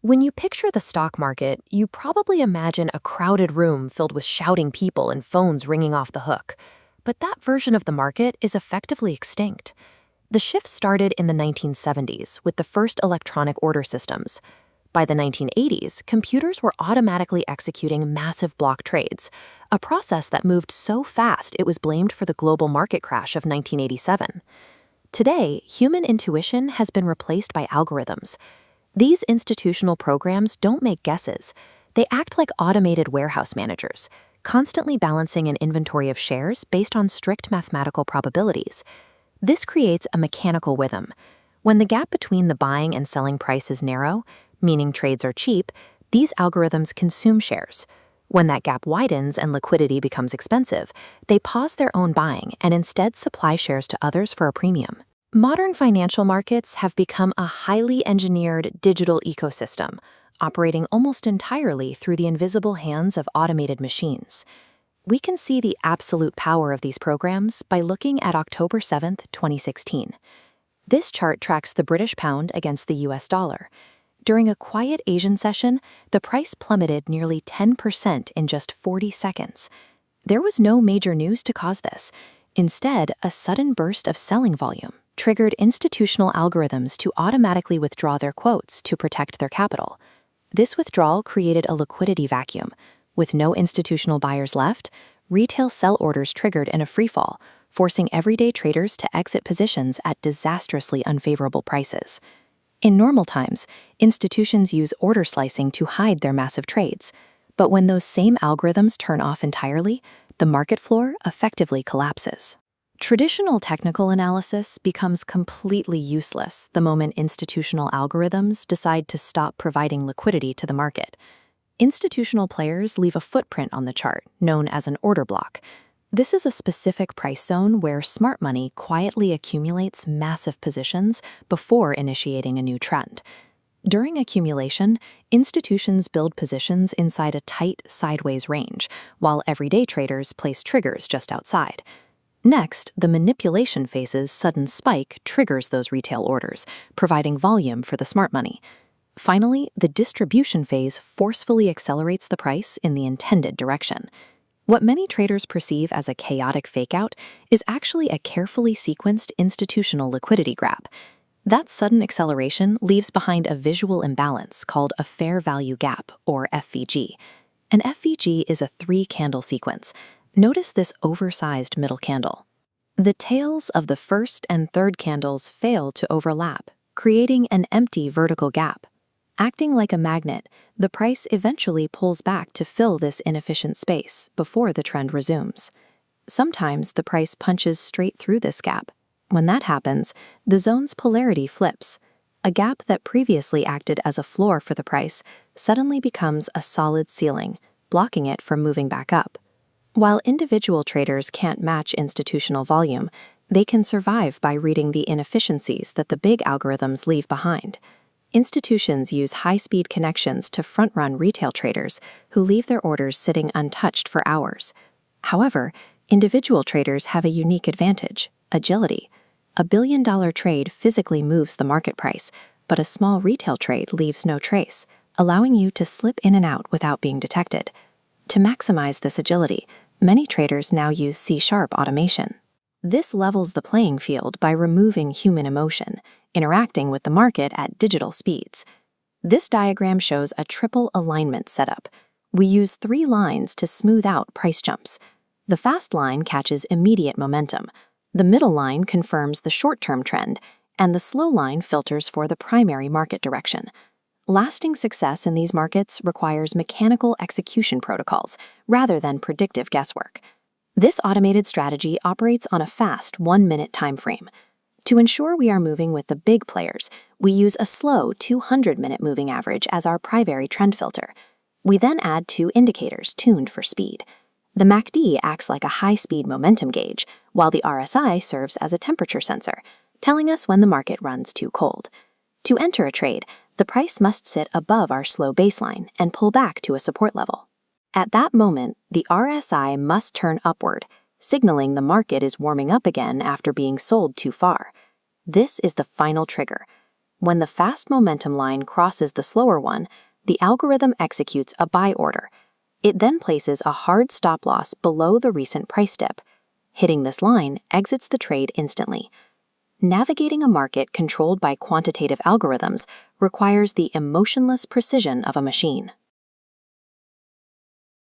When you picture the stock market, you probably imagine a crowded room filled with shouting people and phones ringing off the hook. But that version of the market is effectively extinct. The shift started in the 1970s with the first electronic order systems. By the 1980s, computers were automatically executing massive block trades, a process that moved so fast it was blamed for the global market crash of 1987. Today, human intuition has been replaced by algorithms. These institutional programs don't make guesses. They act like automated warehouse managers, constantly balancing an inventory of shares based on strict mathematical probabilities. This creates a mechanical rhythm. When the gap between the buying and selling price is narrow, meaning trades are cheap, these algorithms consume shares. When that gap widens and liquidity becomes expensive, they pause their own buying and instead supply shares to others for a premium. Modern financial markets have become a highly engineered digital ecosystem, operating almost entirely through the invisible hands of automated machines. We can see the absolute power of these programs by looking at October 7, 2016. This chart tracks the British pound against the US dollar. During a quiet Asian session, the price plummeted nearly 10% in just 40 seconds. There was no major news to cause this. Instead, a sudden burst of selling volume triggered institutional algorithms to automatically withdraw their quotes to protect their capital. This withdrawal created a liquidity vacuum. With no institutional buyers left, retail sell orders triggered in a freefall, forcing everyday traders to exit positions at disastrously unfavorable prices. In normal times, institutions use order slicing to hide their massive trades. But when those same algorithms turn off entirely, the market floor effectively collapses. Traditional technical analysis becomes completely useless the moment institutional algorithms decide to stop providing liquidity to the market. Institutional players leave a footprint on the chart, known as an order block. This is a specific price zone where smart money quietly accumulates massive positions before initiating a new trend. During accumulation, institutions build positions inside a tight, sideways range, while everyday traders place triggers just outside. Next, the manipulation phase's sudden spike triggers those retail orders, providing volume for the smart money. Finally, the distribution phase forcefully accelerates the price in the intended direction. What many traders perceive as a chaotic fakeout is actually a carefully sequenced institutional liquidity grab. That sudden acceleration leaves behind a visual imbalance called a fair value gap, or FVG. An FVG is a 3-candle sequence. Notice this oversized middle candle. The tails of the first and third candles fail to overlap, creating an empty vertical gap. Acting like a magnet, the price eventually pulls back to fill this inefficient space before the trend resumes. Sometimes the price punches straight through this gap. When that happens, the zone's polarity flips. A gap that previously acted as a floor for the price suddenly becomes a solid ceiling, blocking it from moving back up. While individual traders can't match institutional volume, they can survive by reading the inefficiencies that the big algorithms leave behind. Institutions use high-speed connections to front-run retail traders who leave their orders sitting untouched for hours. However, individual traders have a unique advantage: agility. A billion-dollar trade physically moves the market price, but a small retail trade leaves no trace, allowing you to slip in and out without being detected. To maximize this agility, many traders now use C# automation. This levels the playing field by removing human emotion, interacting with the market at digital speeds. This diagram shows a triple alignment setup. We use 3 lines to smooth out price jumps. The fast line catches immediate momentum, the middle line confirms the short-term trend, and the slow line filters for the primary market direction. Lasting success in these markets requires mechanical execution protocols rather than predictive guesswork. This automated strategy operates on a fast 1-minute time frame. To ensure we are moving with the big players, we use a slow 200-minute moving average as our primary trend filter. We then add 2 indicators tuned for speed. The MACD acts like a high-speed momentum gauge, while the RSI serves as a temperature sensor, telling us when the market runs too cold. To enter a trade, the price must sit above our slow baseline and pull back to a support level. At that moment, the RSI must turn upward, signaling the market is warming up again after being sold too far. This is the final trigger. When the fast momentum line crosses the slower one, the algorithm executes a buy order. It then places a hard stop loss below the recent price dip. Hitting this line exits the trade instantly. Navigating a market controlled by quantitative algorithms requires the emotionless precision of a machine.